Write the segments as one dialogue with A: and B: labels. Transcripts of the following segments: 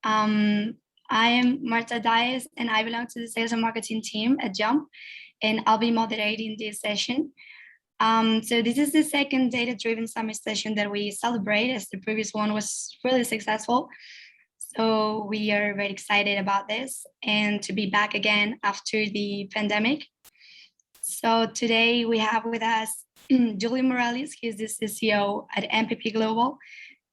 A: Um, I am Marta Dias, and I belong to the sales and marketing team at Jump, and I'll be moderating this session. So this is the second data-driven summit session that we celebrate, as the previous one was really successful. So we are very excited about this and to be back again after the pandemic. So today we have with us Julian Morales, he's the CCO at MPP Global,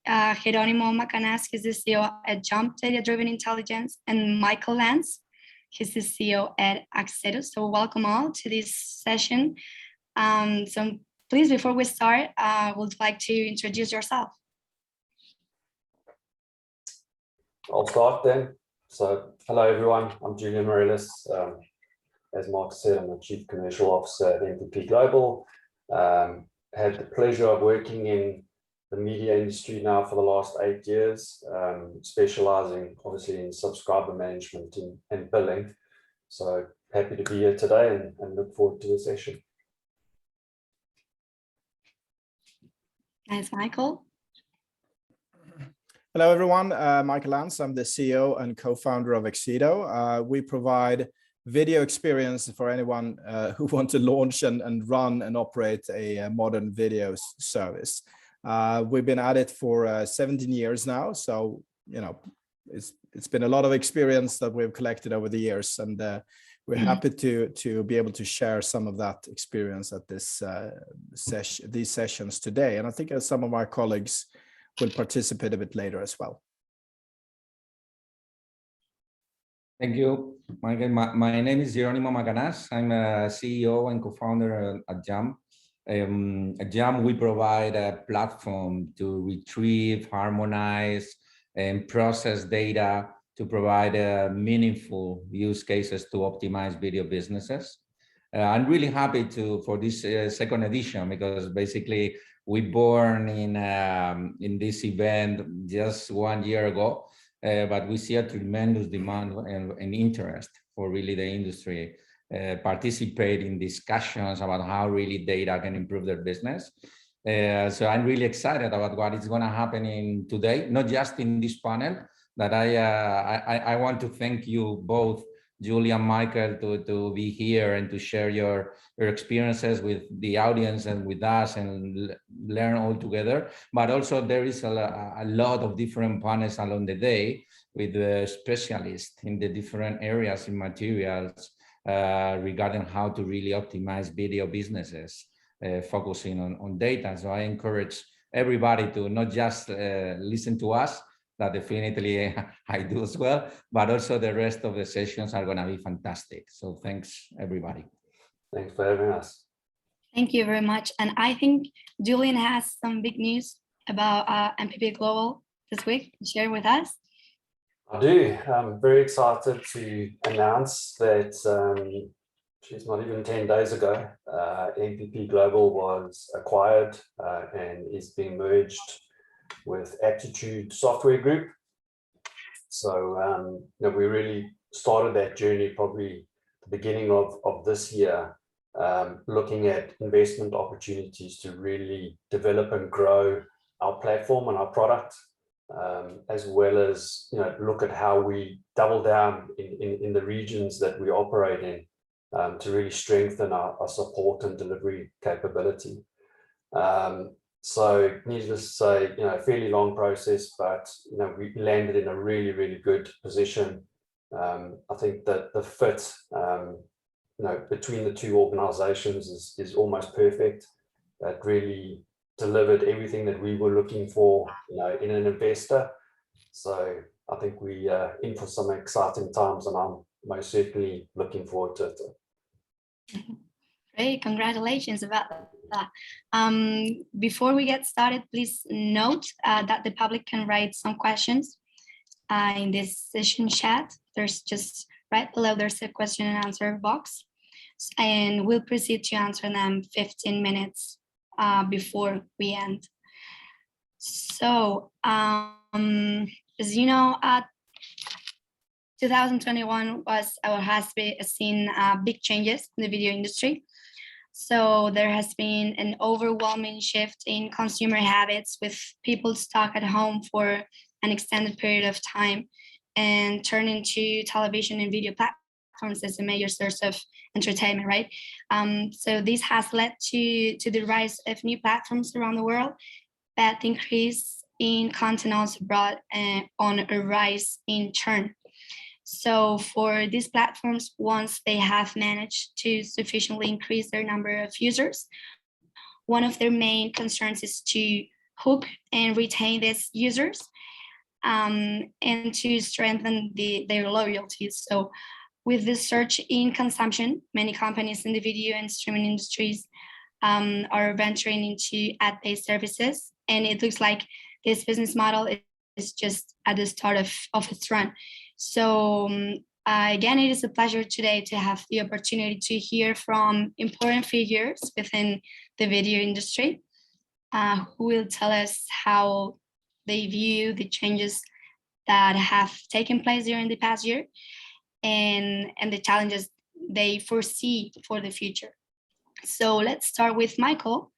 A: Jerónimo Macanaz, he's the CEO at Jump Data Driven Intelligence, and Michael Lance, he's the CEO at Accedo. So welcome all to this session. So please, before we start, would like to introduce yourself.
B: I'll start then. So hello everyone, I'm Julian Morales. As Mark said, I'm the Chief Commercial Officer at MPP Global. Had the pleasure of working in the media industry now for the last 8 years, specializing obviously in subscriber management and billing. So happy to be here today and look forward to the session.
A: Thanks, Michael.
C: Hello, everyone. Michael Lance. I'm the CEO and co-founder of Accedo. We provide video experience for anyone who wants to launch and run and operate a modern video service. We've been at it for 17 years now, so it's been a lot of experience that we've collected over the years, and we're happy to be able to share some of that experience at this these sessions today. And I think some of our colleagues will participate a bit later as well.
D: Thank you, Michael. My name is Jerónimo Macanaz. I'm a CEO and co-founder at Jump. At Jump, we provide a platform to retrieve, harmonize, and process data to provide meaningful use cases to optimize video businesses. I'm really happy for this second edition, because basically we born in this event just 1 year ago. But we see a tremendous demand and interest for really the industry participate in discussions about how really data can improve their business. So I'm really excited about what is going to happen in today, not just in this panel, but I want to thank you both, Julie and Michael, to be here and to share your experiences with the audience and with us and learn all together. But also there is a lot of different panels along the day with the specialists in the different areas in materials regarding how to really optimize video businesses, focusing on data. So I encourage everybody to not just listen to us, that definitely I do as well, but also the rest of the sessions are going to be fantastic. So thanks, everybody.
B: Thanks for having us.
A: Thank you very much. And I think Julian has some big news about MPP Global this week to share with us.
B: I do. I'm very excited to announce that, not even 10 days ago, MPP Global was acquired and is being merged with Aptitude Software Group. So we really started that journey probably the beginning of this year, looking at investment opportunities to really develop and grow our platform and our product, as well as look at how we double down in the regions that we operate in, to really strengthen our support and delivery capability. So needless to say, a fairly long process, but we landed in a really, really good position. I think that the fit between the two organizations is almost perfect. That really delivered everything that we were looking for in an investor. So I think we are in for some exciting times, and I'm most certainly looking forward to it.
A: Great, congratulations about that. Before we get started, please note that the public can write some questions in this session chat. There's just right below, there's a question and answer box, and we'll proceed to answer them 15 minutes before we end. So, as you know, 2021 has seen big changes in the video industry. So there has been an overwhelming shift in consumer habits, with people stuck at home for an extended period of time and turned into television and video platforms as a major source of entertainment, right? So this has led to the rise of new platforms around the world, but the increase in content also brought on a rise in churn. So for these platforms, once they have managed to sufficiently increase their number of users, one of their main concerns is to hook and retain these users, and to strengthen their loyalty. So with the surge in consumption, many companies in the video and streaming industries are venturing into ad-based services. And it looks like this business model is just at the start of its run. So again, it is a pleasure today to have the opportunity to hear from important figures within the video industry, who will tell us how they view the changes that have taken place during the past year and the challenges they foresee for the future. So let's start with Michael.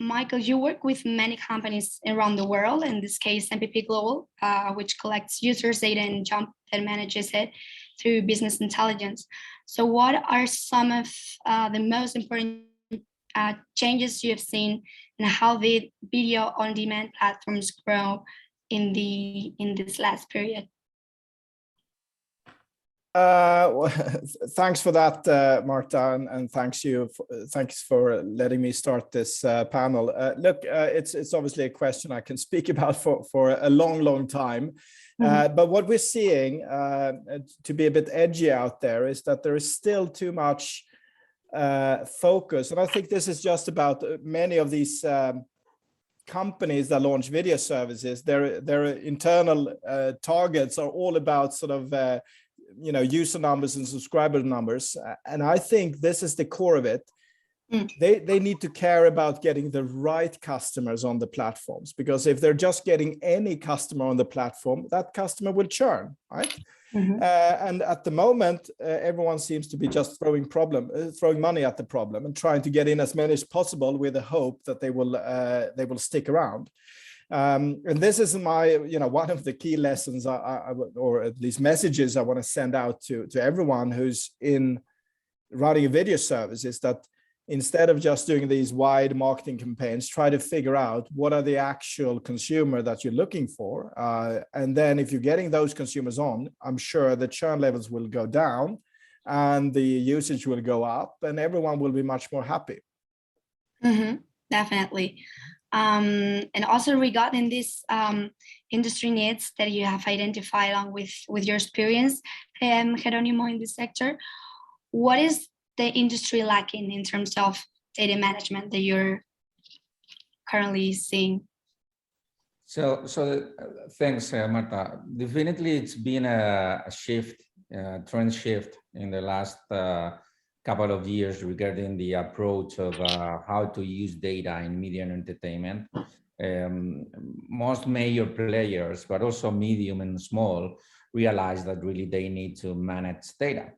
A: Michael, you work with many companies around the world, in this case, MPP Global, which collects users' data and Jump that manages it through business intelligence. So what are some of the most important changes you have seen and how the video on-demand platforms grow in this last period?
C: Thanks for that, Marta, and thanks for letting me start this panel. Look, it's obviously a question I can speak about for a long time. But what we're seeing, to be a bit edgy out there, is that there is still too much focus, and I think this is just about many of these companies that launch video services. Their internal targets are all about sort of user numbers and subscriber numbers, and I think this is the core of it. They need to care about getting the right customers on the platforms, because if they're just getting any customer on the platform, that customer will churn, right? And at the moment, everyone seems to be just throwing money at the problem and trying to get in as many as possible with the hope that they will stick around. And this is my, one of the key lessons, or at least messages I want to send out to everyone who's in running a video service, is that instead of just doing these wide marketing campaigns, try to figure out what are the actual consumer that you're looking for. And then if you're getting those consumers on, I'm sure the churn levels will go down and the usage will go up and everyone will be much more happy.
A: Definitely. And also regarding these industry needs that you have identified along with your experience, Jerónimo, in this sector, what is the industry lacking in terms of data management that you're currently seeing?
D: So thanks, Marta. Definitely, it's been a shift, trend shift in the last couple of years regarding the approach of how to use data in media and entertainment. Most major players, but also medium and small, realize that really they need to manage data.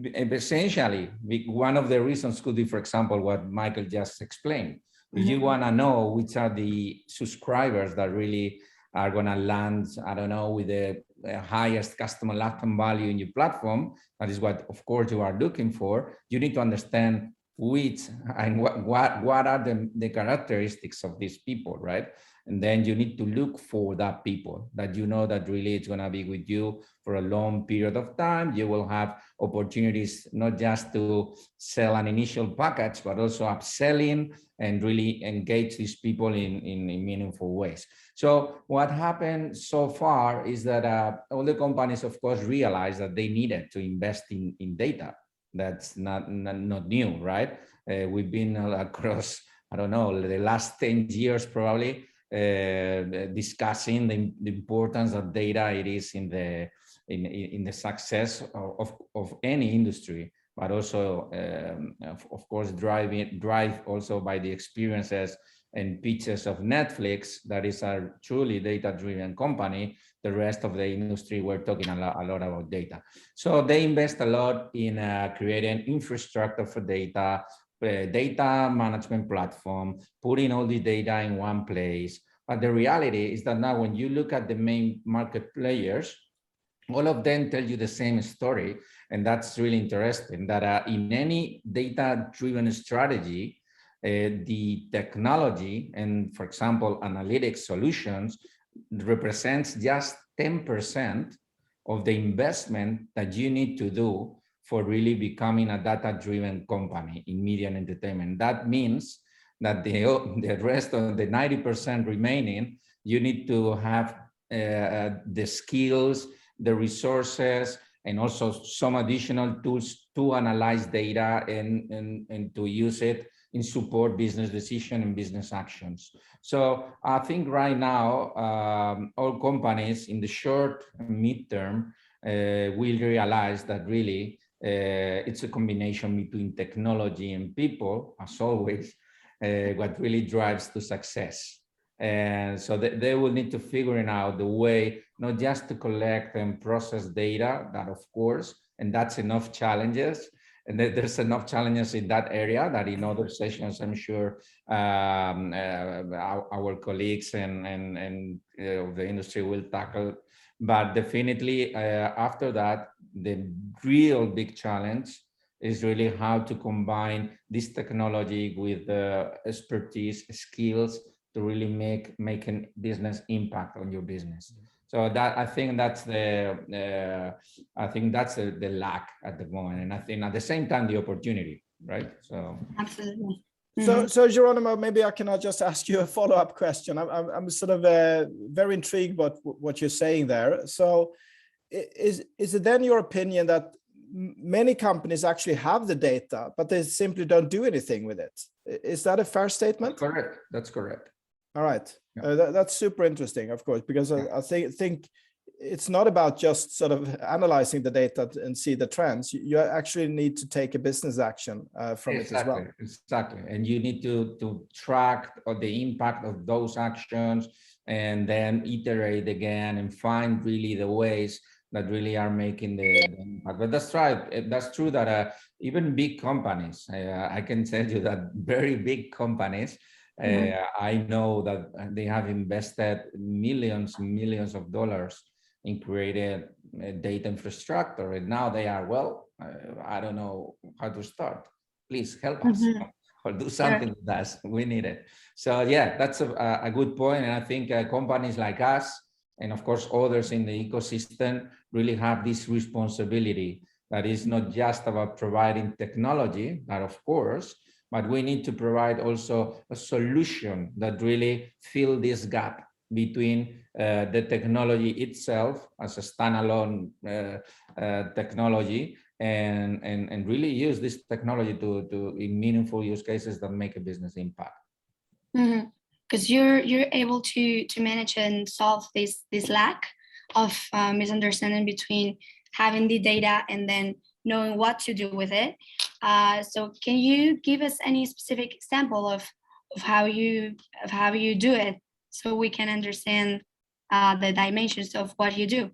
D: Essentially, one of the reasons could be, for example, what Michael just explained. If you want to know which are the subscribers that really are going to land, I don't know, with the highest customer lifetime value in your platform, that is what, of course, you are looking for. You need to understand which and what are the characteristics of these people, right? And then you need to look for that people that you know that really it's going to be with you for a long period of time. You will have opportunities not just to sell an initial package, but also upselling and really engage these people in meaningful ways. So what happened so far is that all the companies, of course, realized that they needed to invest in data. That's not new, right? We've been across, I don't know, the last 10 years probably, discussing the importance of data it is in the success of any industry, but also of course drive also by the experiences and pitches of Netflix, that is a truly data-driven company. The rest of the industry, we're talking a lot about data. So they invest a lot in creating infrastructure for data, data management platform, putting all the data in one place, But the reality is that now when you look at the main market players, all of them tell you the same story. And that's really interesting, that in any data-driven strategy, the technology and, for example, analytics solutions represents just 10% of the investment that you need to do for really becoming a data-driven company in media and entertainment. That means that the rest of the 90% remaining, you need to have the skills, the resources, and also some additional tools to analyze data and to use it in support business decision and business actions. So I think right now, all companies in the short and midterm will realize that really it's a combination between technology and people, as always, what really drives to success. And so they will need to figure out the way, not just to collect and process data, that of course, and that's enough challenges. And there's enough challenges in that area that in other sessions, I'm sure our colleagues and the industry will tackle. But definitely after that, the real big challenge is really how to combine this technology with expertise, skills to really make a business impact on your business. So that I think that's the lack at the moment, and I think at the same time the opportunity, right? So
A: absolutely.
C: So Geronimo, maybe I can just ask you a follow-up question. I'm sort of very intrigued about what you're saying there. So is it then your opinion that many companies actually have the data, but they simply don't do anything with it? Is that a fair statement?
D: That's correct. That's correct.
C: All right.
D: Yeah.
C: That's super interesting, of course, because I think it's not about just sort of analyzing the data and see the trends. You actually need to take a business action from it as well.
D: Exactly. And you need to track the impact of those actions and then iterate again and find really the ways that really are making the impact. But that's right. That's true that even big companies, I can tell you that very big companies, I know that they have invested millions and millions of dollars in creating data infrastructure, and now they are, well, I don't know how to start. Please help us or do something with us. We need it. So yeah, that's a good point. And I think companies like us, and of course others in the ecosystem, really have this responsibility that is not just about providing technology, that of course, but we need to provide also a solution that really fill this gap between the technology itself as a standalone technology and really use this technology to in meaningful use cases that make a business impact.
A: Because you're able to manage and solve this lack of misunderstanding between having the data and then knowing what to do with it. So can you give us any specific example of how you do it so we can understand the dimensions of what you do?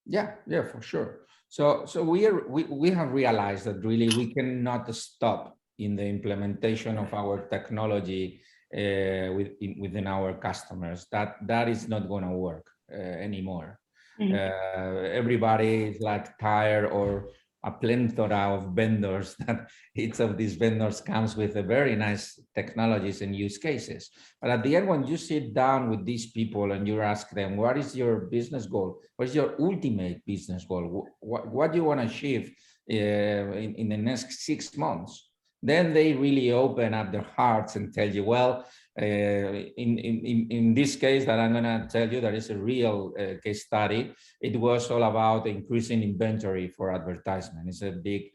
A: Yeah,
D: for sure. So we have realized that really we cannot stop in the implementation of our technology within our customers. That is not going to work anymore. Everybody is like tired or a plethora of vendors that each of these vendors comes with a very nice technologies and use cases. But at the end, when you sit down with these people and you ask them, what is your business goal? What is your ultimate business goal? What do you want to achieve in the next 6 months? Then they really open up their hearts and tell you, well, in this case that I'm going to tell you, that is a real case study. It was all about increasing inventory for advertisement. It's a big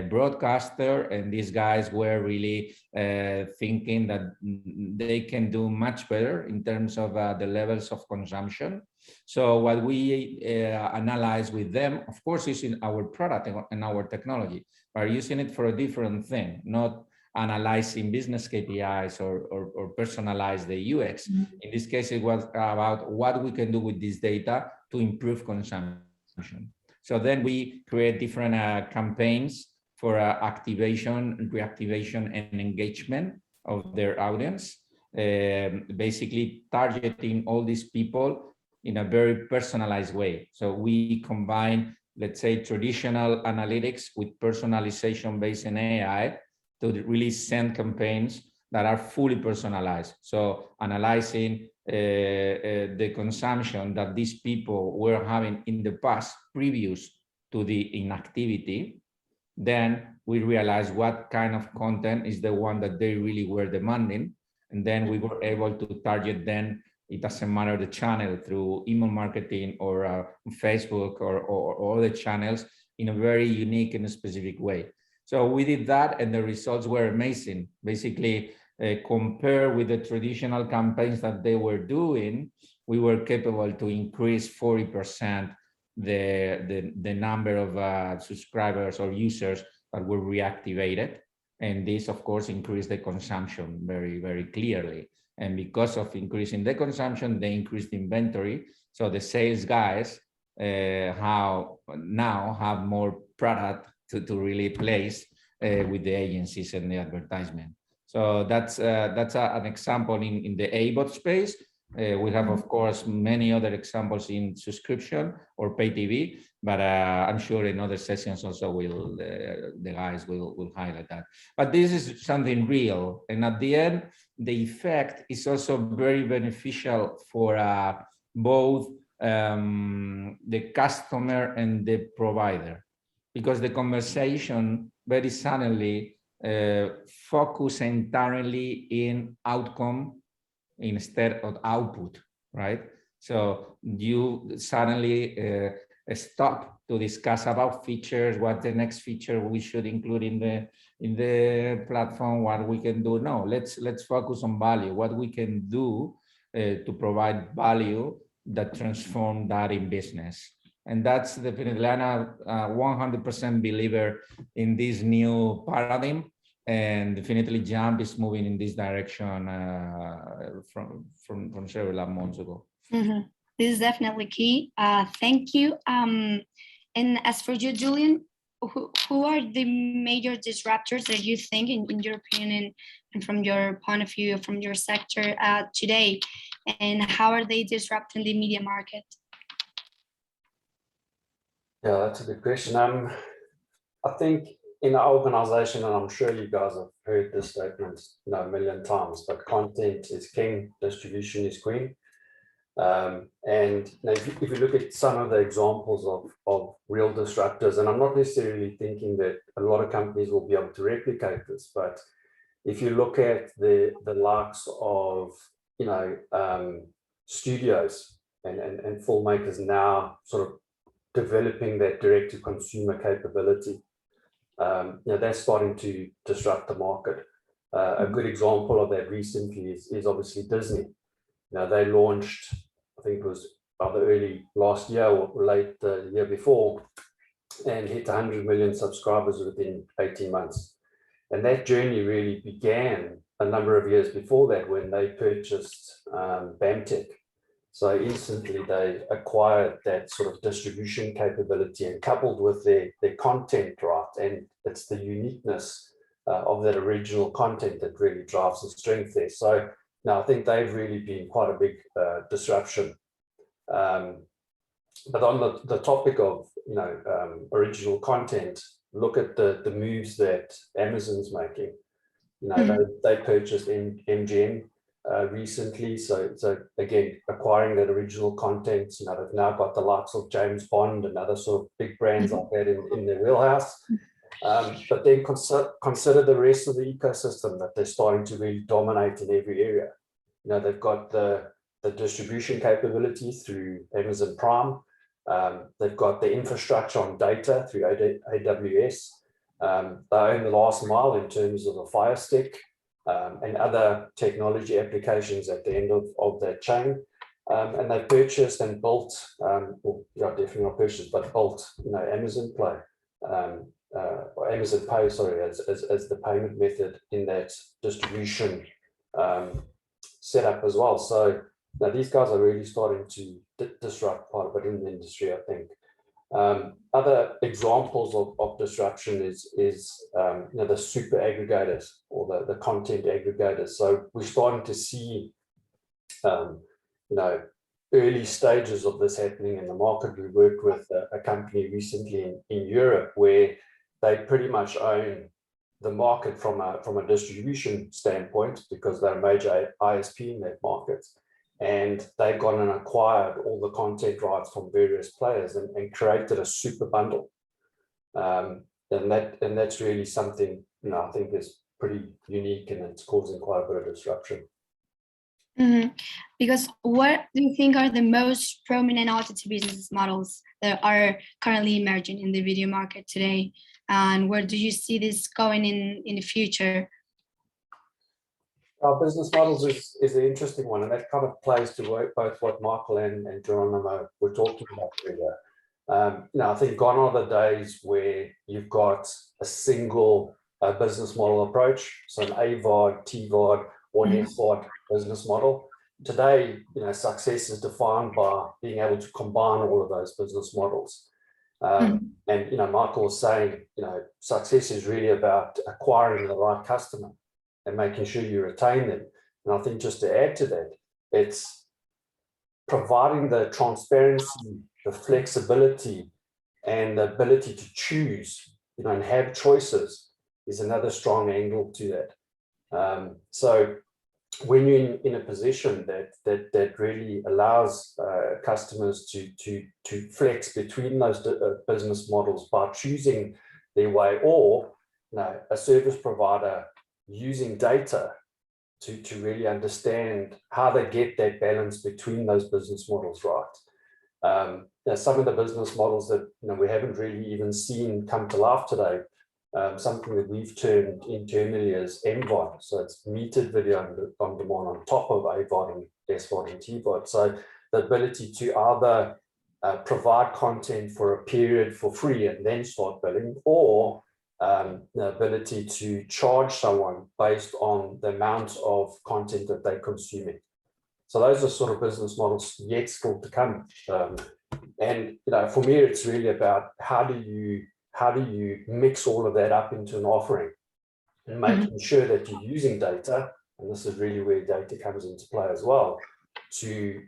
D: broadcaster, and these guys were really thinking that they can do much better in terms of the levels of consumption. So what we analyze with them, of course, is in our product and our technology, but using it for a different thing, not analyzing business KPIs or personalize the UX. In this case, it was about what we can do with this data to improve consumption. So then we create different campaigns for activation, reactivation, and engagement of their audience. basically targeting all these people in a very personalized way. So we combine, let's say, traditional analytics with personalization based in AI to really send campaigns that are fully personalized. So analyzing the consumption that these people were having in the past previous to the inactivity, then we realized what kind of content is the one that they really were demanding. And then we were able to target them. It doesn't matter the channel, through email marketing or Facebook or other channels, in a very unique and specific way. So we did that and the results were amazing. Basically, compared with the traditional campaigns that they were doing, we were capable to increase 40% the number of subscribers or users that were reactivated. And this, of course, increased the consumption very, very clearly. And because of increasing the consumption, they increased the inventory. So the sales guys now have more product to really place with the agencies and the advertisement. So that's an example in the ABOT space. We have, of course, many other examples in subscription or pay TV, but I'm sure in other sessions also the guys will highlight that. But this is something real. And at the end, the effect is also very beneficial for both the customer and the provider, because the conversation very suddenly focus entirely in outcome instead of output, right? So you suddenly stop to discuss about features, what the next feature we should include in the platform, what we can do. No, let's focus on value, what we can do to provide value that transform that in business. And that's definitely, I'm a 100% believer in this new paradigm. And definitely Jump is moving in this direction from several months ago.
A: Mm-hmm. This is definitely key. Thank you. And as for you, Julian, who are the major disruptors that you think, in your opinion, and from your point of view, from your sector today, and how are they disrupting the media market?
B: Yeah, that's a good question. I think in our organization, and I'm sure you guys have heard this statement a million times, but content is king, distribution is queen. And if you look at some of the examples of real disruptors, and I'm not necessarily thinking that a lot of companies will be able to replicate this, but if you look at the likes of studios and filmmakers now sort of developing that direct to consumer capability, they're starting to disrupt the market. A good example of that recently is obviously Disney. They launched, I think it was either early last year or late the year before, and hit 100 million subscribers within 18 months. And that journey really began a number of years before that, when they purchased BAMTech. So instantly they acquired that sort of distribution capability, and coupled with their content, right? And it's the uniqueness of that original content that really drives the strength there. So now I think they've really been quite a big disruption. But on the topic of original content, look at the moves that Amazon's making. They purchased MGM recently, so again, acquiring that original content. They've now got the likes of James Bond and other sort of big brands like that in their wheelhouse. But then consider the rest of the ecosystem that they're starting to really dominate in every area. They've got the distribution capabilities through Amazon Prime. They've got the infrastructure on data through AWS. They own the last mile in terms of a Fire Stick and other technology applications at the end of that chain. And they purchased and built, definitely not purchased, but built, Amazon Play, or Amazon Pay, sorry, as the payment method in that distribution setup as well. So now these guys are really starting to disrupt quite a bit in the industry, I think. Other examples of disruption is the super aggregators or the content aggregators. So we're starting to see early stages of this happening in the market. We worked with a company recently in Europe where they pretty much own the market from a distribution standpoint because they're a major ISP in that market. And they've gone and acquired all the content rights from various players and created a super bundle. And that's really something, I think is pretty unique, and it's causing quite a bit of disruption.
A: Mm-hmm. Because what do you think are the most prominent OTT business models that are currently emerging in the video market today? And where do you see this going in the future?
B: Our business models is an interesting one, and that kind of plays to both what Michael and Geronimo were talking about earlier. I think gone are the days where you've got a single business model approach, so an AVOD, TVOD, or an SVOD business model. Today, success is defined by being able to combine all of those business models. And Michael was saying, success is really about acquiring the right customer and making sure you retain them. And I think just to add to that, it's providing the transparency, the flexibility, and the ability to choose, and have choices is another strong angle to that. So when you're in a position that really allows customers to flex between those business models by choosing their way, or a service provider using data to really understand how they get that balance between those business models right. Some of the business models that we haven't really even seen come to life today, something that we've termed internally as MVOD, so it's metered video on demand on top of AVOD and SVOD and TVOD. So the ability to either provide content for a period for free and then start billing, or the ability to charge someone based on the amount of content that they're consuming. So those are sort of business models yet still to come. And for me, it's really about how do you mix all of that up into an offering and making sure that you're using data, and this is really where data comes into play as well, to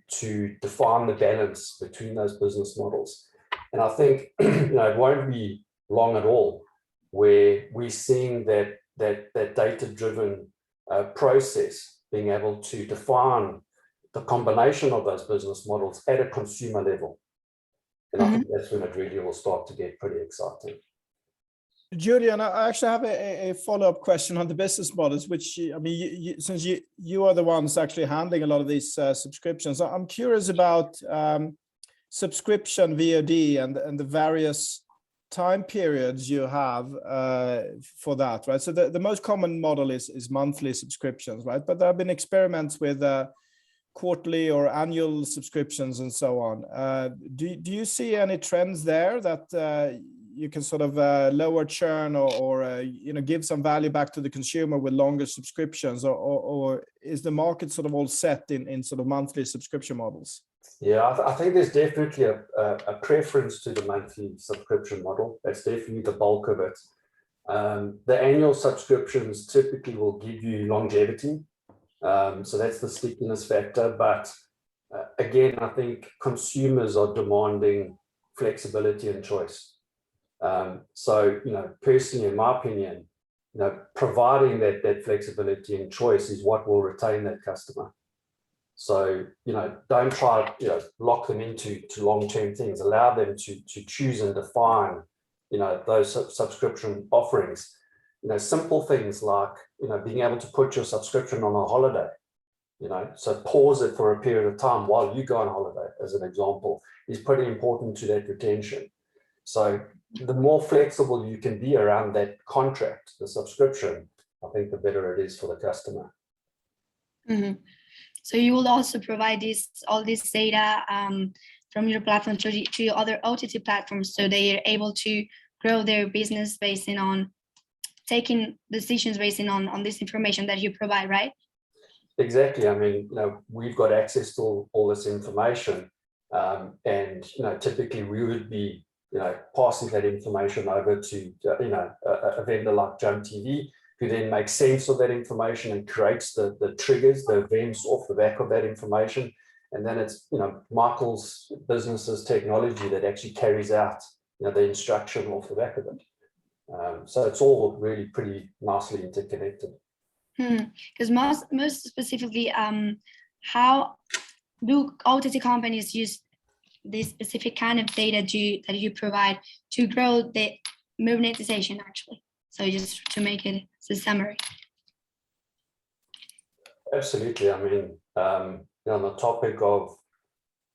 B: define the balance between those business models. And I think it won't be long at all where we're seeing that data-driven process being able to define the combination of those business models at a consumer level. And I think that's when it really will start to get pretty exciting.
C: Julian, I actually have a follow-up question on the business models, which, since you are the ones actually handling a lot of these subscriptions, I'm curious about subscription VOD and the various time periods you have for that, right? So the most common model is monthly subscriptions, right? But there have been experiments with quarterly or annual subscriptions and so on. Do you see any trends there that you can sort of lower churn or give some value back to the consumer with longer subscriptions, or is the market sort of all set in sort of monthly subscription models?
B: Yeah, I think there's definitely a preference to the monthly subscription model. That's definitely the bulk of it. The annual subscriptions typically will give you longevity. So that's the stickiness factor. But again, I think consumers are demanding flexibility and choice. So, personally, in my opinion, providing that flexibility and choice is what will retain that customer. So, don't try to lock them into long-term things. Allow them to choose and define, those subscription offerings. Simple things like, being able to put your subscription on a holiday, so pause it for a period of time while you go on holiday, as an example, is pretty important to that retention. So the more flexible you can be around that contract, the subscription, I think the better it is for the customer.
A: So you will also provide all this data from your platform to other OTT platforms, so they are able to grow their business based on taking decisions based on this information that you provide, right?
B: Exactly. I mean, we've got access to all this information, and typically we would be passing that information over to a vendor like Jump TV, who then makes sense of that information and creates the triggers, the events off the back of that information. And then it's Michael's business's technology that actually carries out the instruction off the back of it. So it's all really pretty nicely interconnected.
A: Because most specifically, how do OTT companies use this specific kind of data that you provide to grow the monetization, actually? So just to make it a summary.
B: Absolutely. I mean, on the topic of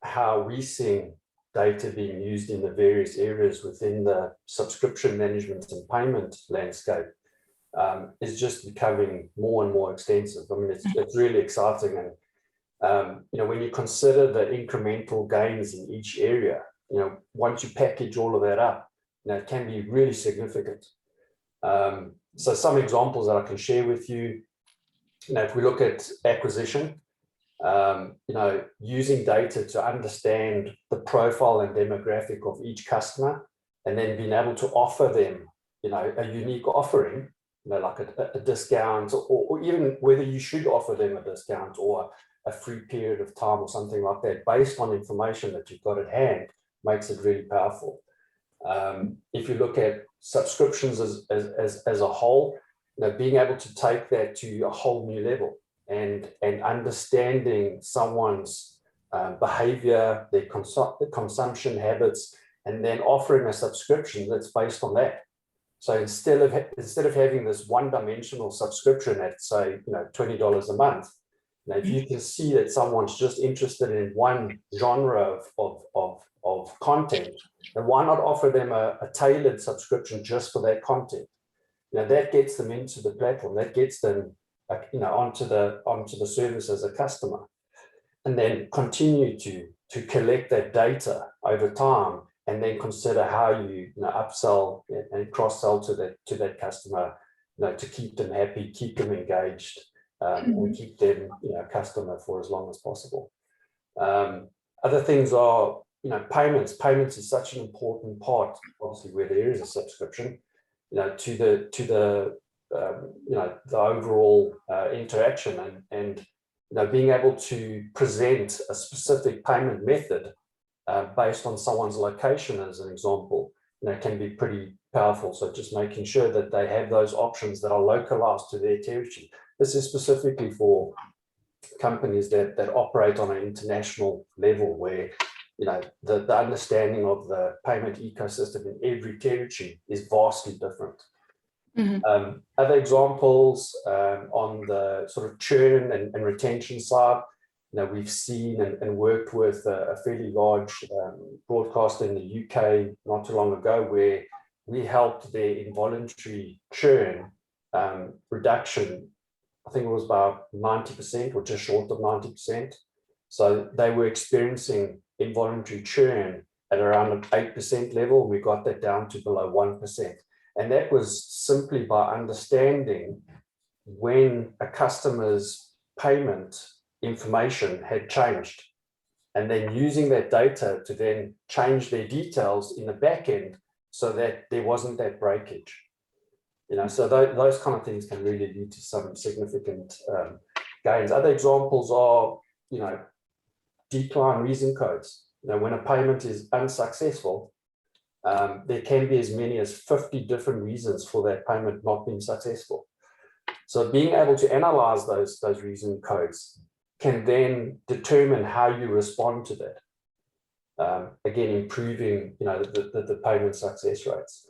B: how we're seeing data being used in the various areas within the subscription management and payment landscape, is just becoming more and more extensive. I mean, it's really exciting. And, when you consider the incremental gains in each area, once you package all of that up, it can be really significant. So some examples that I can share with you, if we look at acquisition, using data to understand the profile and demographic of each customer, and then being able to offer them, a unique offering, like a discount, or even whether you should offer them a discount or a free period of time or something like that, based on information that you've got at hand, makes it really powerful. If you look at subscriptions as a whole, being able to take that to a whole new level and understanding someone's behavior, their consumption habits, and then offering a subscription that's based on that. So instead of having this one-dimensional subscription at, say, $20 a month, if you can see that someone's just interested in one genre of content, then why not offer them a tailored subscription just for that content? That gets them into the platform, that gets them onto the service as a customer, and then continue to collect that data over time, and then consider how you upsell and cross-sell to that customer, to keep them happy, keep them engaged, and keep them a customer for as long as possible. Other things are payments. Payments is such an important part, obviously, where there is a subscription, to the overall interaction, and being able to present a specific payment method based on someone's location, as an example, can be pretty powerful. So just making sure that they have those options that are localized to their territory. This is specifically for companies that operate on an international level, where the understanding of the payment ecosystem in every territory is vastly different. Other examples on the sort of churn and retention side, we've seen and worked with a fairly large broadcaster in the UK not too long ago, where we helped their involuntary churn reduction. I think it was about 90% or just short of 90%. So they were experiencing involuntary churn at around an 8% level. We got that down to below 1%. And that was simply by understanding when a customer's payment information had changed, and then using that data to then change their details in the back end so that there wasn't that breakage. So those kind of things can really lead to some significant gains. Other examples are, decline reason codes. When a payment is unsuccessful, there can be as many as 50 different reasons for that payment not being successful. So being able to analyze those reason codes can then determine how you respond to that. Again, improving the payment success rates.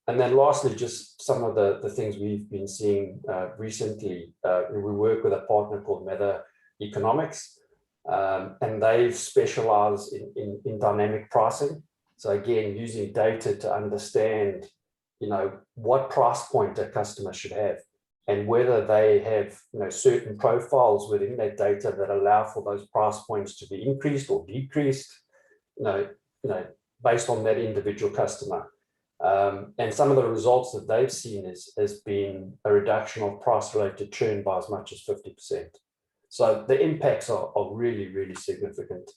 B: And then lastly, just some of the things we've been seeing recently. We work with a partner called Mather Economics, and they've specialized in dynamic pricing. So again, using data to understand, what price point a customer should have, and whether they have, certain profiles within that data that allow for those price points to be increased or decreased, based on that individual customer. And some of the results that they've seen has been a reduction of price-related churn by as much as 50%. So the impacts are really, really significant.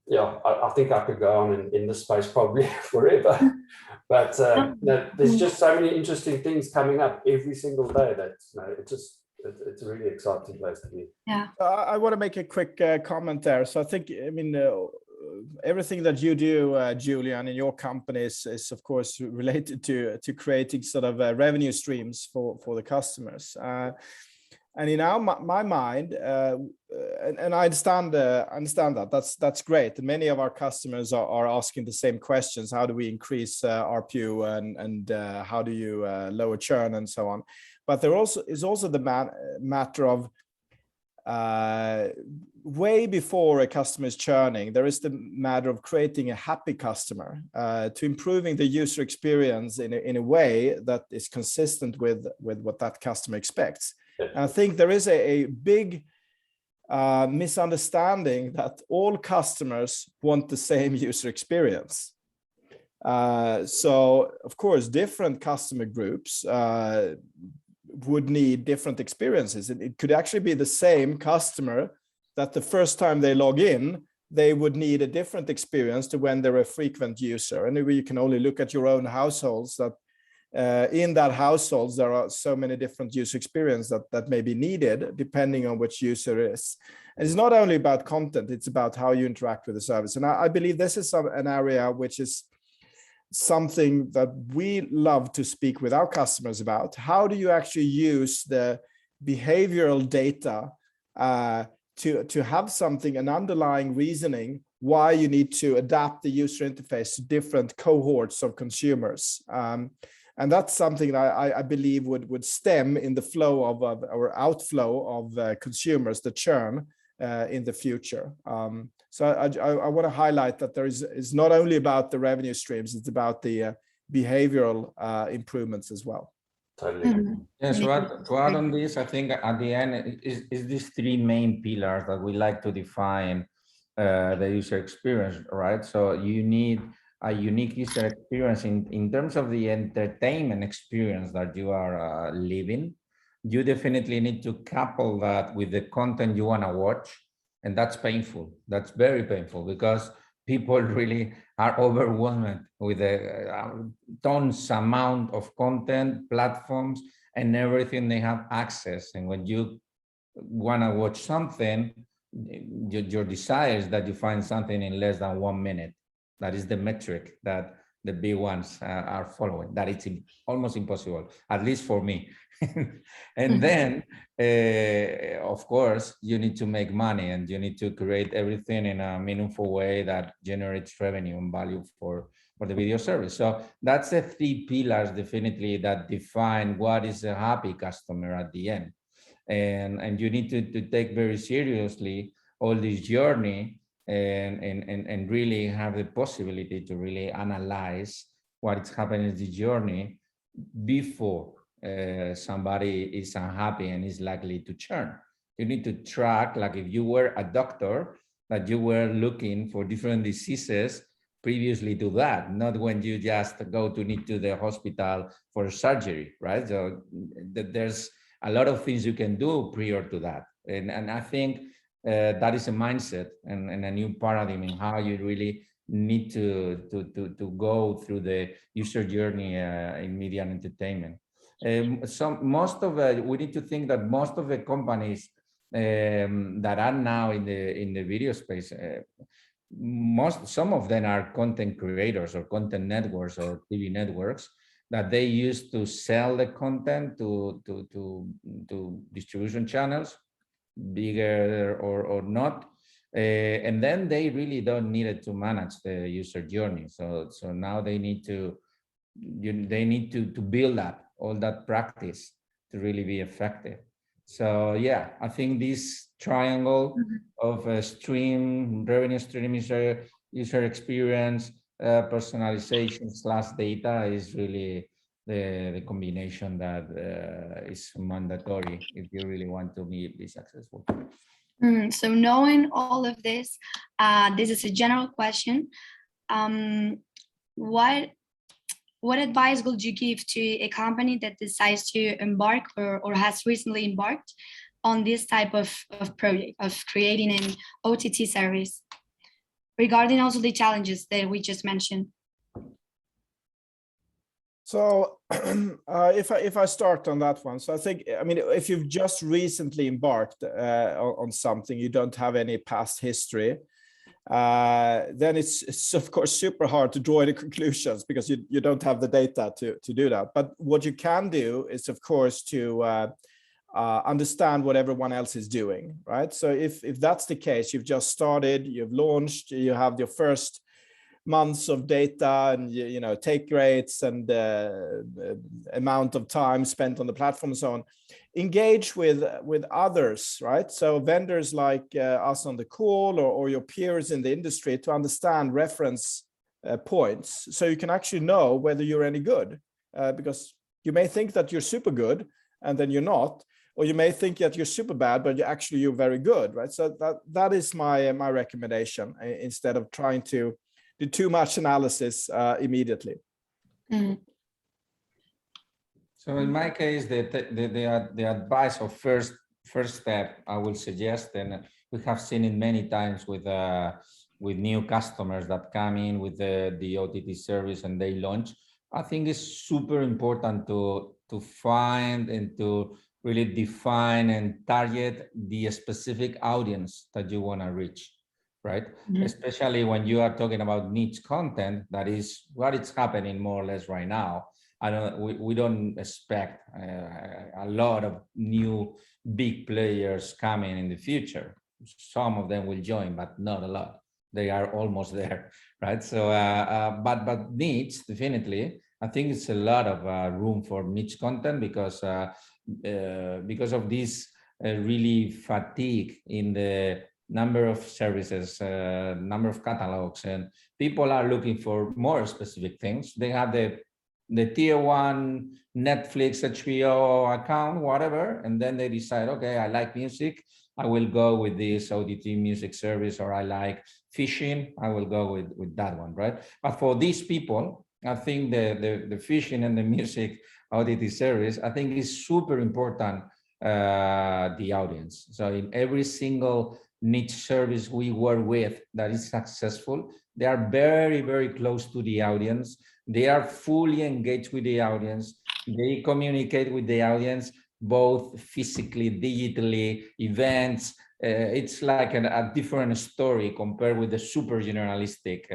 B: Yeah, I think I could go on in this space probably forever. But there's just so many interesting things coming up every single day that it's a really exciting place to be.
A: Yeah.
C: I want to make a quick comment there. So I think, I mean, everything that you do, Julian, in your company is of course related to creating sort of revenue streams for the customers. And in my mind, and I understand that that's great. And many of our customers are asking the same questions: how do we increase RPU, and how do you lower churn, and so on. But there is also the matter of way before a customer is churning, there is the matter of creating a happy customer, to improving the user experience in a way that is consistent with what that customer expects. And I think there is a big misunderstanding that all customers want the same user experience. So of course, different customer groups would need different experiences. It could actually be the same customer that the first time they log in, they would need a different experience to when they're a frequent user. And you can only look at your own households that in that households, there are so many different user experience that may be needed depending on which user is. And it's not only about content, it's about how you interact with the service. And I believe this is an area which is something that we love to speak with our customers about. How do you actually use the behavioral data to have something, an underlying reasoning, why you need to adapt the user interface to different cohorts of consumers? And that's something that I believe would stem in the flow of or outflow of consumers, the churn in the future. So I want to highlight that there is not only about the revenue streams, it's about the behavioral improvements as well.
B: Totally.
A: Mhm.
D: Yeah, so to add on this, I think at the end is these three main pillars that we like to define the user experience, right? So you need a unique user experience in terms of the entertainment experience that you are living. You definitely need to couple that with the content you want to watch. And that's painful. That's very painful because people really are overwhelmed with a tons amount of content, platforms, and everything they have access. And when you want to watch something, your desire is that you find something in less than 1 minute. That is the metric that the big ones are following. That it's almost impossible, at least for me. And then, of course, you need to make money and you need to create everything in a meaningful way that generates revenue and value for the video service. So that's the three pillars definitely that define what is a happy customer at the end. And you need to take very seriously all this journey and really have the possibility to really analyze what is happening in the journey before somebody is unhappy and is likely to churn. You need to track, like if you were a doctor, that you were looking for different diseases previously to that, not when you just go to the hospital for surgery, right? So there's a lot of things you can do prior to that. And I think that is a mindset and a new paradigm in how you really need to go through the user journey in media and entertainment. We need to think that most of the companies that are now in the video space, some of them are content creators or content networks or TV networks that they use to sell the content to distribution channels, bigger or not, and then they really don't need it to manage the user journey. So now they need to build up all that practice to really be effective. So yeah, I think this triangle of revenue stream, user experience, personalization / data is really the combination that is mandatory if you really want to be successful.
A: So knowing all of this, this is a general question. What advice would you give to a company that decides to embark or has recently embarked on this type of project of creating an OTT service? regarding also the challenges that we just mentioned?
C: So if I start on that one, so I think, I mean, if you've just recently embarked on something, you don't have any past history, then it's of course super hard to draw any conclusions because you don't have the data to do that. But what you can do is, of course, to understand what everyone else is doing, right? So if that's the case, you've just started, you've launched, you have your first months of data and take rates and amount of time spent on the platform and so on. Engage with others, right? So vendors like us on the call or your peers in the industry to understand reference points, so you can actually know whether you're any good, because you may think that you're super good and then you're not, or you may think that you're super bad but you're very good, right? So that is my recommendation, instead of trying to do too much analysis immediately.
A: Mm.
D: So in my case, the advice of first step I will suggest, and we have seen it many times with new customers that come in with the OTT service and they launch. I think it's super important to find and to really define and target the specific audience that you want to reach, right? Mm-hmm. Especially when you are talking about niche content, that is what is happening more or less right now. We don't expect a lot of new big players coming in the future. Some of them will join, but not a lot. They are almost there, right? So, but niche, definitely, I think it's a lot of room for niche content because of this really fatigue in the number of services, number of catalogs, and people are looking for more specific things. They have the tier one Netflix, HBO account, whatever, and then they decide, okay, I like music, I will go with this OTT music service, or I like fishing, I will go with that one, right? But for these people, I think the fishing and the music OTT service, I think is super important, the audience. So in every single niche service we work with that is successful, they are very, very close to the audience. They are fully engaged with the audience. They communicate with the audience, both physically, digitally, events. It's like a different story compared with the super generalistic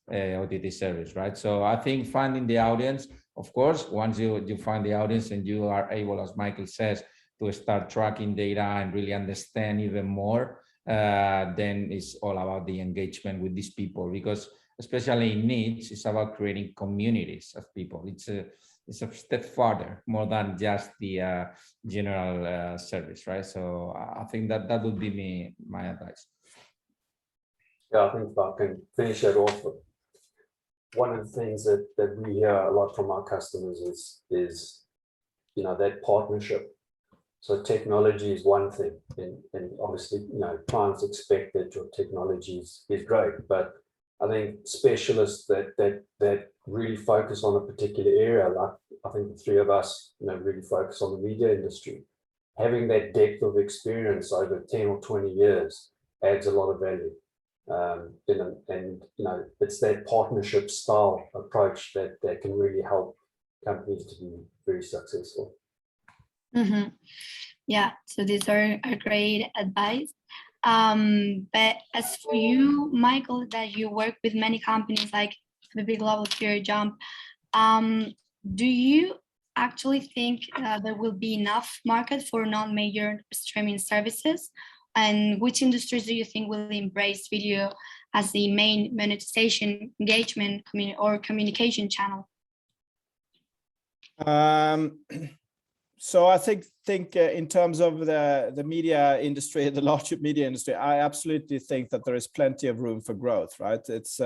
D: OTT service, right? So I think finding the audience, of course, once you find the audience and you are able, as Michael says, to start tracking data and really understand even more, then it's all about the engagement with these people, because especially in niche, it's about creating communities of people. It's a step farther, more than just the general service, right? So I think that would be my advice.
B: Yeah, I think if I can finish it off, one of the things that we hear a lot from our customers is that partnership. So technology is one thing, and obviously, clients expect that your technology is great, but I think specialists that really focus on a particular area, like I think the three of us, really focus on the media industry, having that depth of experience over 10 or 20 years adds a lot of value. And it's that partnership style approach that can really help companies to be very successful.
A: Mm-hmm. Yeah, so these are great advice. But as for you, Michael, that you work with many companies like MPP Global, here, Jump, do you actually think there will be enough market for non-major streaming services? And which industries do you think will embrace video as the main monetization, engagement, or communication channel?
C: So I think in terms of the media industry, the larger media industry, I absolutely think that there is plenty of room for growth, right? It's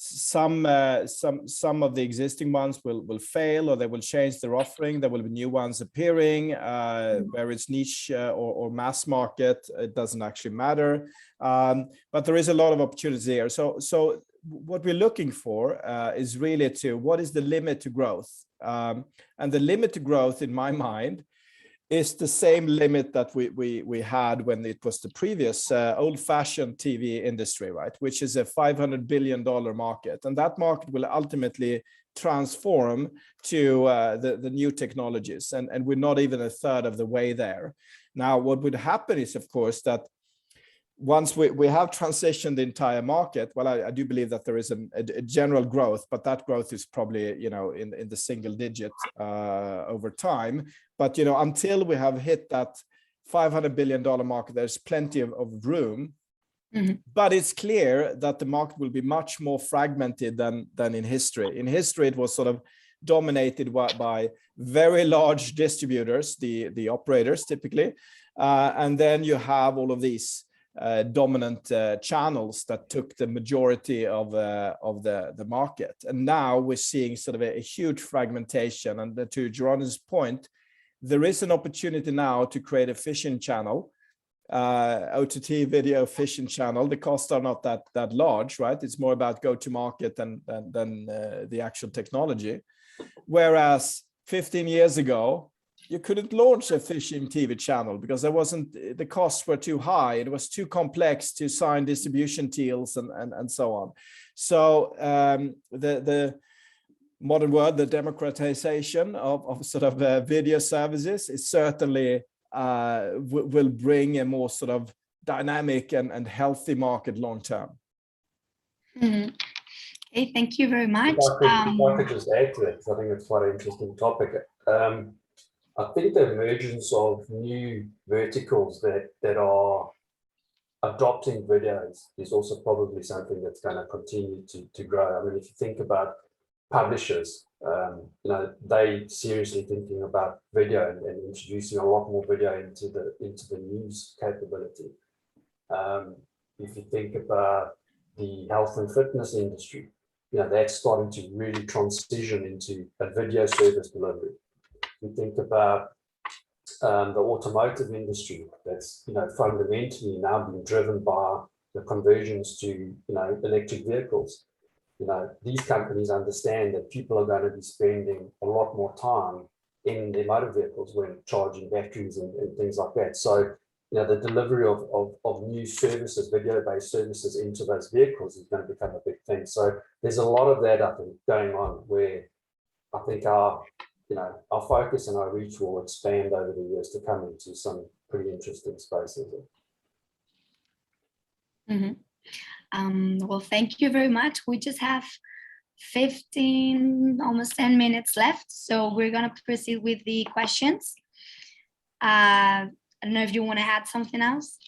C: some of the existing ones will fail, or they will change their offering. There will be new ones appearing, where it's niche or mass market. It doesn't actually matter, but there is a lot of opportunity there. So what we're looking for is really what is the limit to growth? And the limit to growth, in my mind, is the same limit that we had when it was the previous old-fashioned TV industry, right? Which is a $500 billion market. And that market will ultimately transform to the new technologies. And we're not even a third of the way there. Now, what would happen is, of course, that once we have transitioned the entire market, well, I do believe that there is a general growth, but that growth is probably, in the single digit over time. But, until we have hit that $500 billion market, there's plenty of room. Mm-hmm. But it's clear that the market will be much more fragmented than in history. In history, it was sort of dominated by very large distributors, the operators typically. And then you have all of these dominant channels that took the majority of the market. And now we're seeing sort of a huge fragmentation. And to Geronimo's point, there is an opportunity now to create a fishing channel, OTT video fishing channel. The costs are not that large, right? It's more about go-to-market than the actual technology. Whereas 15 years ago, you couldn't launch a fishing TV channel because the costs were too high. It was too complex to sign distribution deals and so on. So the modern world, the democratization of sort of video services is certainly will bring a more sort of dynamic and healthy market long term.
A: Mm-hmm. Okay, thank you very much.
B: If I could just add to it, because I think it's quite an interesting topic. I think the emergence of new verticals that are adopting videos is also probably something that's going to continue to grow. I mean, if you think about publishers, they seriously thinking about video and introducing a lot more video into the news capability. If you think about the health and fitness industry, that's starting to really transition into a video service delivery. You think about the automotive industry, that's fundamentally now being driven by the conversions to electric vehicles. These companies understand that people are going to be spending a lot more time in their motor vehicles when charging batteries and things like that. So the delivery of new services, video-based services into those vehicles is going to become a big thing. So there's a lot of that, I think, going on where I think our focus and our reach will expand over the years to come into some pretty interesting spaces.
A: Mm-hmm. Well, thank you very much. We just have 15, almost 10 minutes left. So we're going to proceed with the questions. I don't know if you want to add something else.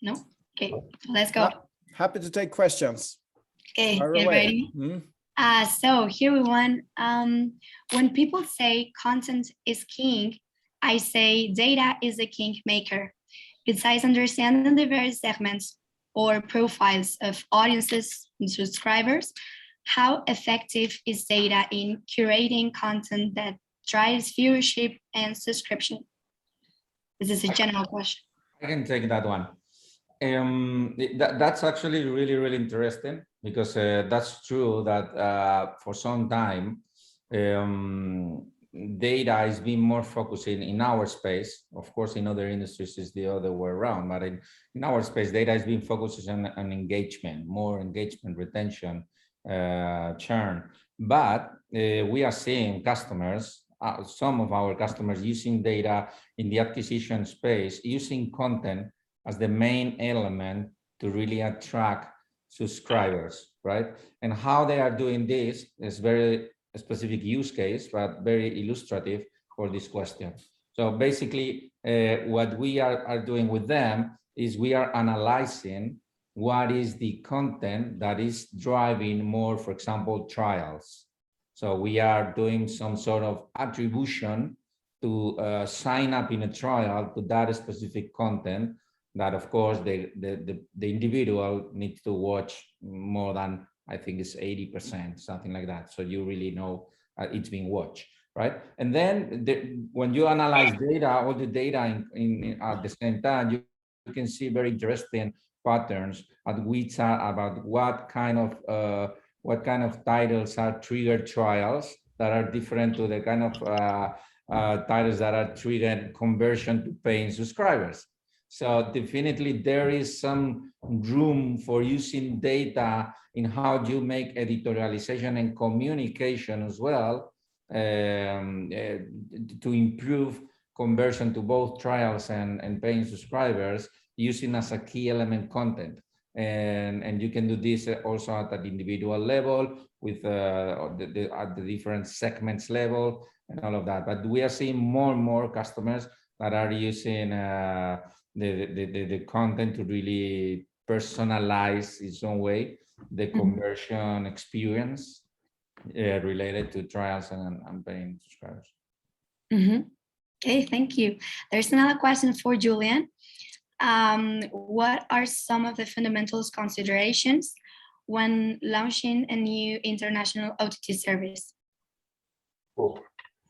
A: No? Okay, let's go.
C: Happy to take questions.
A: Okay, get ready. So here we went. When people say content is king, I say data is the king maker. Besides understanding the various segments or profiles of audiences and subscribers, how effective is data in curating content that drives viewership and subscription? This is a general question.
D: I can take that one. That's actually really, really interesting because that's true that for some time, data is being more focusing in our space. Of course, in other industries is the other way around, but in our space, data is being focused on engagement, more engagement, retention, churn. But we are seeing customers, some of our customers using data in the acquisition space, using content as the main element to really attract subscribers, right? And how they are doing this is very specific use case, but very illustrative for this question. So basically, what we are doing with them is we are analyzing what is the content that is driving more, for example, trials. So we are doing some sort of attribution to sign up in a trial to that specific content that, of course, the individual needs to watch more than, I think it's 80%, something like that. So you really know it's being watched, right? And then when you analyze data, all the data at the same time, you can see very interesting patterns at which are about what kind of titles are triggered trials that are different to the kind of titles that are treated conversion to paying subscribers. So definitely there is some room for using data in how you make editorialization and communication as well to improve conversion to both trials and paying subscribers using as a key element content. And you can do this also at an individual level with at the different segments level and all of that. But we are seeing more and more customers that are using the content to really personalize its own way the conversion experience related to trials and paying subscribers.
A: Okay, thank you. There's another question for Julian. What are some of the fundamentals considerations when launching a new international OTT service?
B: Cool.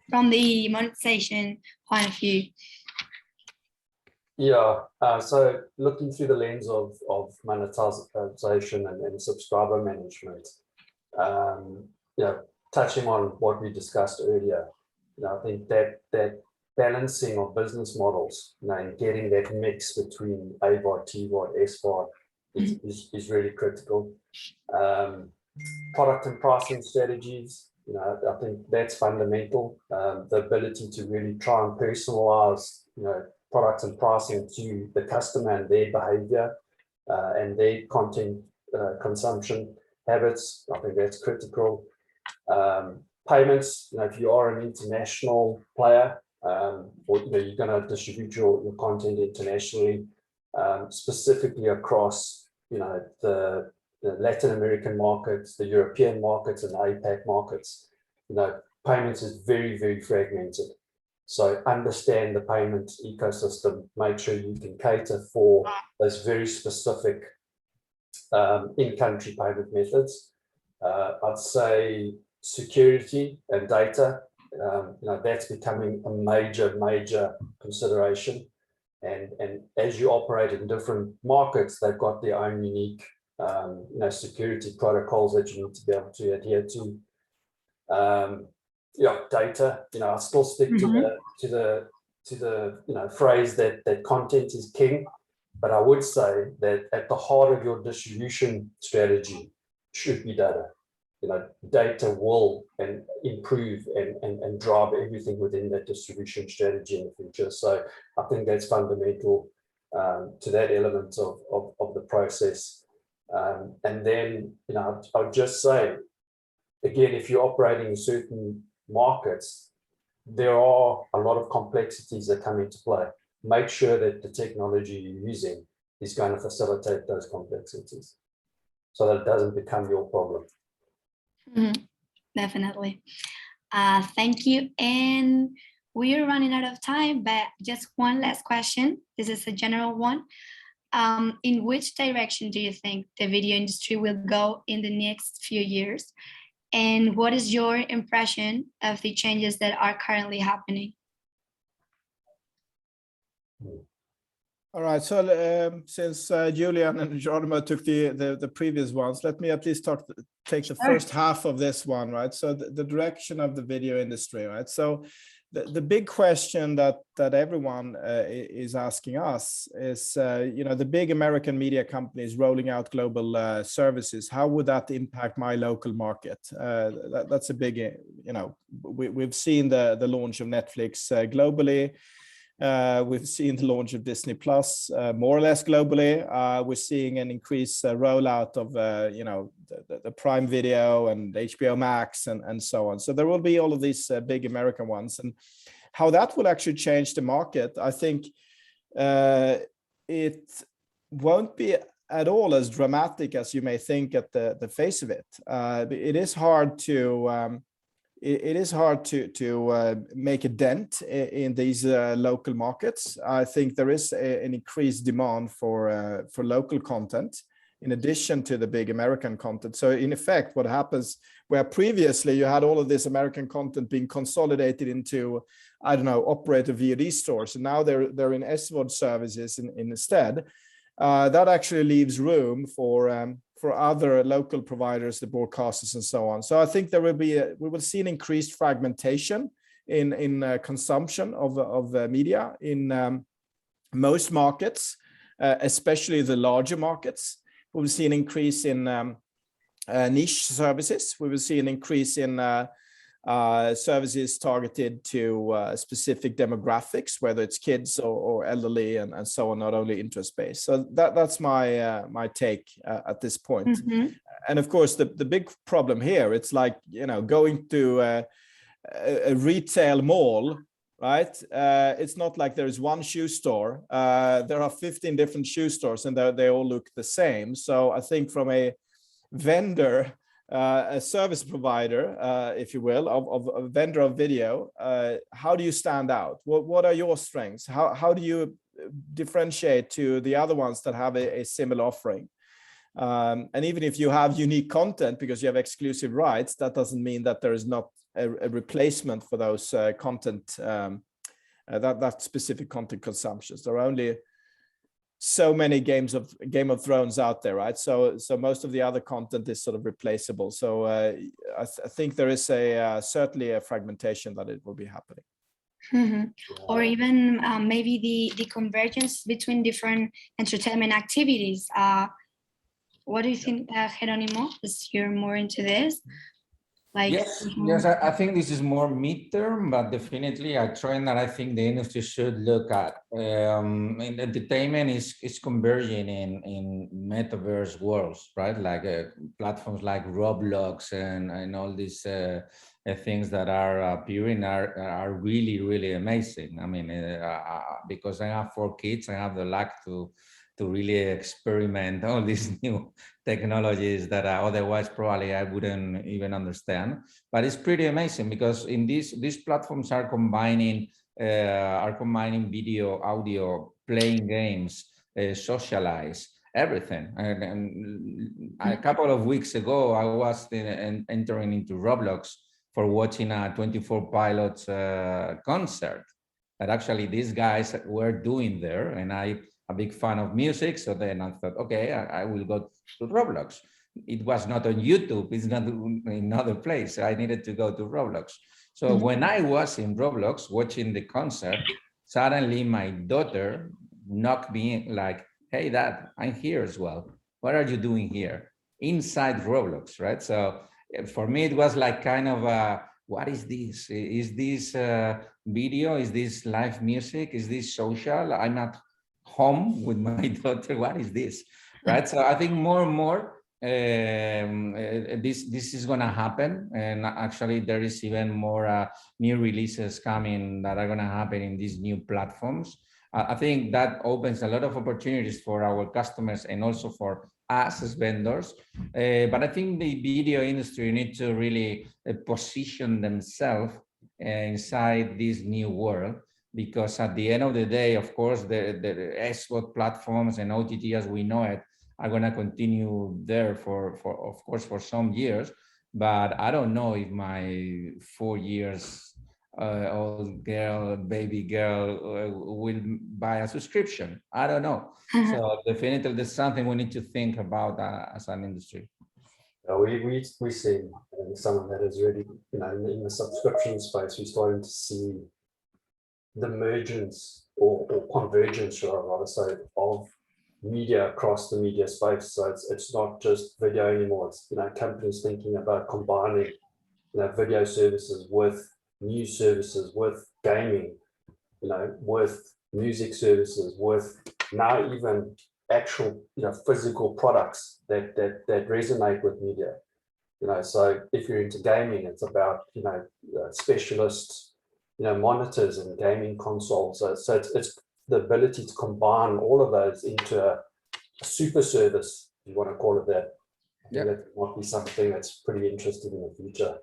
A: From the monetization point of view.
B: Yeah, so looking through the lens of monetization and subscriber management, touching on what we discussed earlier, I think that balancing of business models, and getting that mix between AVOD, TVOD, SVOD is really critical. Product and pricing strategies, I think that's fundamental. The ability to really try and personalize, products and pricing to the customer and their behavior and their content consumption habits. I think that's critical. Payments, if you are an international player, or you're going to distribute your content internationally, specifically across the Latin American markets, the European markets, and the APAC markets, payments is very, very fragmented. So understand the payment ecosystem, make sure you can cater for those very specific in-country payment methods. I'd say security and data, that's becoming a major consideration. And as you operate in different markets, they've got their own unique security protocols that you need to be able to adhere to. Data, I still stick to the phrase that content is king, but I would say that at the heart of your distribution strategy should be data. Data will improve and drive everything within that distribution strategy in the future. So I think that's fundamental to that element of the process. And then, I would just say, again, if you're operating in certain markets, there are a lot of complexities that come into play. Make sure that the technology you're using is going to facilitate those complexities so that it doesn't become your problem.
A: Definitely. Thank you. And we are running out of time, but just one last question. This is a general one. In which direction do you think the video industry will go in the next few years? And what is your impression of the changes that are currently happening?
C: All right, so since Julian and Geronimo took the previous ones, let me at least take the first half of this one, right? So the direction of the video industry, right? So the big question that everyone is asking us is, the big American media companies rolling out global services, how would that impact my local market? That's a big, we've seen the launch of Netflix globally. We've seen the launch of Disney Plus more or less globally. We're seeing an increased rollout of the Prime Video and HBO Max and so on. So there will be all of these big American ones, and how that will actually change the market, I think it won't be at all as dramatic as you may think at the face of it. It is hard to make a dent in these local markets. I think there is an increased demand for local content in addition to the big American content. So in effect, what happens where previously you had all of this American content being consolidated into, I don't know, operator VOD stores, and now they're in SVOD services instead. That actually leaves room for other local providers, the broadcasters and so on. So I think we will see an increased fragmentation in consumption of media in most markets, especially the larger markets. We will see an increase in niche services. We will see an increase in services targeted to specific demographics, whether it's kids or elderly and so on, not only interest-based. So that's my my take at this point. And of course, the big problem here, it's like, you know, going to a retail mall, right? It's not like there is one shoe store. There are 15 different shoe stores, and they all look the same. So I think from a vendor, a service provider, if you will, of a vendor of video, how do you stand out? What are your strengths? How do you differentiate to the other ones that have a similar offering? And even if you have unique content because you have exclusive rights, that doesn't mean that there is not a replacement for those content, that specific content consumptions. There are only so many Game of Thrones out there, right? So most of the other content is sort of replaceable. So I think there is certainly a fragmentation that it will be happening.
A: Or even maybe the convergence between different entertainment activities. What do you think, Jerónimo? Because you're more into this. Like,
D: yes, I think this is more midterm, but definitely a trend that I think the industry should look at. Entertainment is converging in metaverse worlds, right? Like platforms like Roblox and all these things that are appearing are really, really amazing. I mean, because I have 4 kids, I have the luck to really experiment all these new technologies that otherwise probably I wouldn't even understand. But it's pretty amazing because in these platforms are combining video, audio, playing games, socialize, everything. And a couple of weeks ago, I was entering into Roblox for watching a 24 Pilots concert that actually these guys were doing there, and I'm a big fan of music, so then I thought, okay, I will go to Roblox. It was not on YouTube, it's not in another place. I needed to go to Roblox. So when I was in Roblox watching the concert, suddenly my daughter knocked me like, hey, Dad, I'm here as well. What are you doing here? Inside Roblox, right? So for me, it was like kind of what is this? Is this video? Is this live music? Is this social? I'm not home with my daughter. What is this, right? So I think more and more this is going to happen, and actually there is even more new releases coming that are going to happen in these new platforms. I think that opens a lot of opportunities for our customers and also for us as vendors. But I think the video industry needs to really position themselves inside this new world, because at the end of the day, of course, the SVOD platforms and OTT as we know it are going to continue there for of course for some years. But I don't know if my 4 years old baby girl will buy a subscription. I don't know. So definitely there's something we need to think about as an industry.
B: We see some of that is really, in the subscription space, we're starting to see the emergence or convergence, or rather say, of media across the media space. So it's not just video anymore. It's companies thinking about combining video services with news services, with gaming, with music services, with now even actual physical products that resonate with media. So if you're into gaming, it's about specialist monitors and gaming consoles. So it's the ability to combine all of those into a super service, if you want to call it that.
D: Yeah,
B: that might be something that's pretty interesting in the future.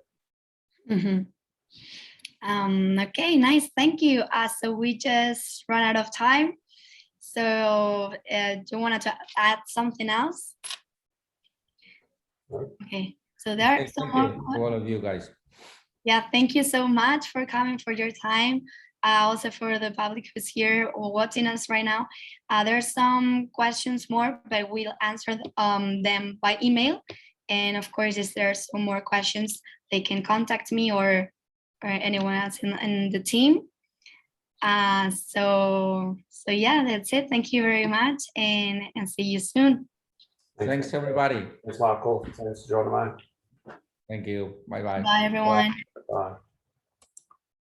A: Okay, nice, thank you. So we just run out of time. So do you want to add something else?
B: No.
A: Okay, so there's
D: thank you to all of you guys.
A: Yeah, thank you so much for coming, for your time. Also for the public who's here or watching us right now. There's some questions more, but we'll answer them by email. And of course, if there's some more questions, they can contact me or or anyone else in the team. So yeah, that's it. Thank you very much, and see you soon.
D: Thanks everybody.
B: Thanks, Michael. Thanks, Geronimo.
D: Thank you. Bye bye.
A: Bye, everyone.
B: Bye.